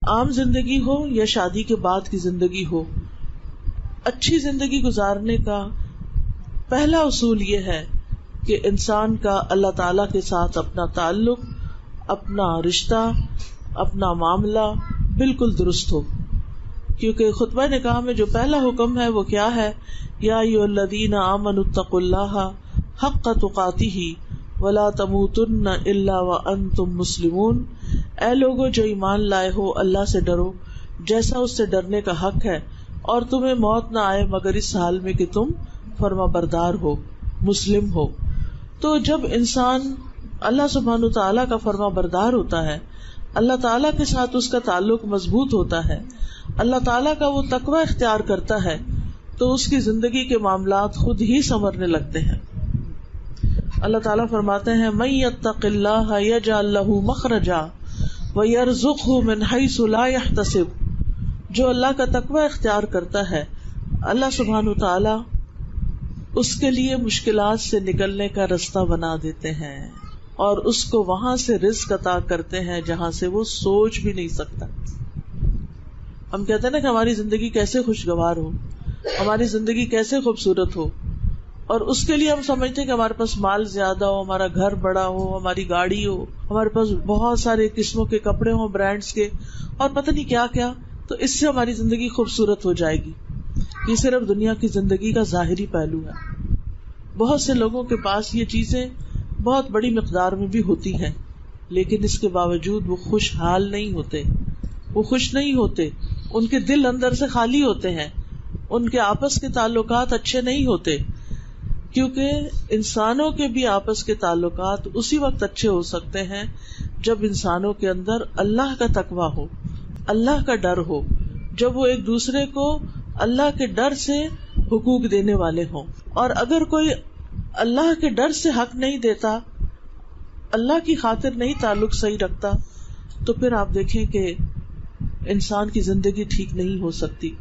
عام زندگی ہو یا شادی کے بعد کی زندگی ہو، اچھی زندگی گزارنے کا پہلا اصول یہ ہے کہ انسان کا اللہ تعالی کے ساتھ اپنا تعلق، اپنا رشتہ، اپنا معاملہ بالکل درست ہو. کیونکہ خطبہ نکاح میں جو پہلا حکم ہے وہ کیا ہے؟ یا ایھا الذین آمنوا اتقوا اللہ حق تقاتہ ولا تموتن الا وانتم مسلمون. اے لوگو جو ایمان لائے ہو، اللہ سے ڈرو جیسا اس سے ڈرنے کا حق ہے، اور تمہیں موت نہ آئے مگر اس حال میں کہ تم فرما بردار ہو، مسلم ہو. تو جب انسان اللہ سبحانہ تعالیٰ کا فرما بردار ہوتا ہے، اللہ تعالیٰ کے ساتھ اس کا تعلق مضبوط ہوتا ہے، اللہ تعالیٰ کا وہ تقوی اختیار کرتا ہے، تو اس کی زندگی کے معاملات خود ہی سنورنے لگتے ہیں. اللہ تعالیٰ فرماتے ہیں من یتق اللہ یجعل لہ مخرجا ویرزقہ من حیث لا یحتسب. جو اللہ کا تقوی اختیار کرتا ہے، اللہ سبحانہ تعالیٰ اس کے لیے مشکلات سے نکلنے کا رستہ بنا دیتے ہیں اور اس کو وہاں سے رزق عطا کرتے ہیں جہاں سے وہ سوچ بھی نہیں سکتا. ہم کہتے ہیں نا کہ ہماری زندگی کیسے خوشگوار ہو، ہماری زندگی کیسے خوبصورت ہو، اور اس کے لیے ہم سمجھتے ہیں کہ ہمارے پاس مال زیادہ ہو، ہمارا گھر بڑا ہو، ہماری گاڑی ہو، ہمارے پاس بہت سارے قسموں کے کپڑے ہوں برانڈز کے، اور پتہ نہیں کیا کیا، تو اس سے ہماری زندگی خوبصورت ہو جائے گی. یہ صرف دنیا کی زندگی کا ظاہری پہلو ہے. بہت سے لوگوں کے پاس یہ چیزیں بہت بڑی مقدار میں بھی ہوتی ہیں، لیکن اس کے باوجود وہ خوشحال نہیں ہوتے، وہ خوش نہیں ہوتے، ان کے دل اندر سے خالی ہوتے ہیں، ان کے آپس کے تعلقات اچھے نہیں ہوتے. کیونکہ انسانوں کے بھی آپس کے تعلقات اسی وقت اچھے ہو سکتے ہیں جب انسانوں کے اندر اللہ کا تقویٰ ہو، اللہ کا ڈر ہو، جب وہ ایک دوسرے کو اللہ کے ڈر سے حقوق دینے والے ہوں. اور اگر کوئی اللہ کے ڈر سے حق نہیں دیتا، اللہ کی خاطر نہیں تعلق صحیح رکھتا، تو پھر آپ دیکھیں کہ انسان کی زندگی ٹھیک نہیں ہو سکتی.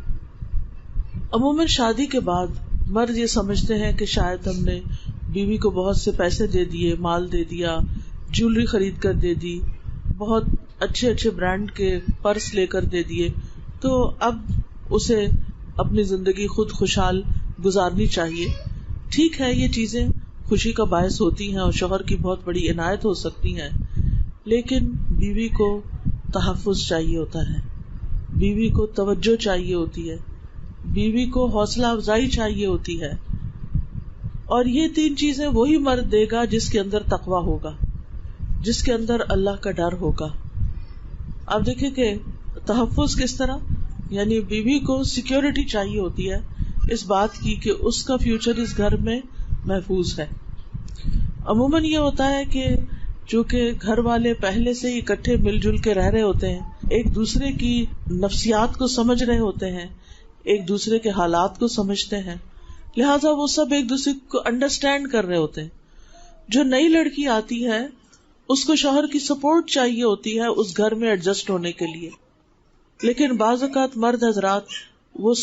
عموماً شادی کے بعد مرد یہ سمجھتے ہیں کہ شاید ہم نے بیوی کو بہت سے پیسے دے دیے، مال دے دیا، جیولری خرید کر دے دی، بہت اچھے اچھے برانڈ کے پرس لے کر دے دیے، تو اب اسے اپنی زندگی خود خوشحال گزارنی چاہیے. ٹھیک ہے، یہ چیزیں خوشی کا باعث ہوتی ہیں اور شوہر کی بہت بڑی عنایت ہو سکتی ہیں، لیکن بیوی کو تحفظ چاہیے ہوتا ہے، بیوی کو توجہ چاہیے ہوتی ہے، بیوی کو حوصلہ افزائی چاہیے ہوتی ہے. اور یہ تین چیزیں وہی مرد دے گا جس کے اندر تقویٰ ہوگا، جس کے اندر اللہ کا ڈر ہوگا. آپ دیکھیں کہ تحفظ کس طرح، یعنی بیوی کو سیکیورٹی چاہیے ہوتی ہے اس بات کی کہ اس کا فیوچر اس گھر میں محفوظ ہے. عموماً یہ ہوتا ہے کہ چونکہ گھر والے پہلے سے ہی اکٹھے مل جل کے رہ رہے ہوتے ہیں، ایک دوسرے کی نفسیات کو سمجھ رہے ہوتے ہیں، ایک دوسرے کے حالات کو سمجھتے ہیں، لہٰذا وہ سب ایک دوسرے کو انڈرسٹینڈ کر رہے ہوتے ہیں. جو نئی لڑکی آتی ہے اس کو شوہر کی سپورٹ چاہیے ہوتی ہے اس گھر میں ایڈجسٹ ہونے کے لیے، لیکن بعض اوقات مرد حضرات وہ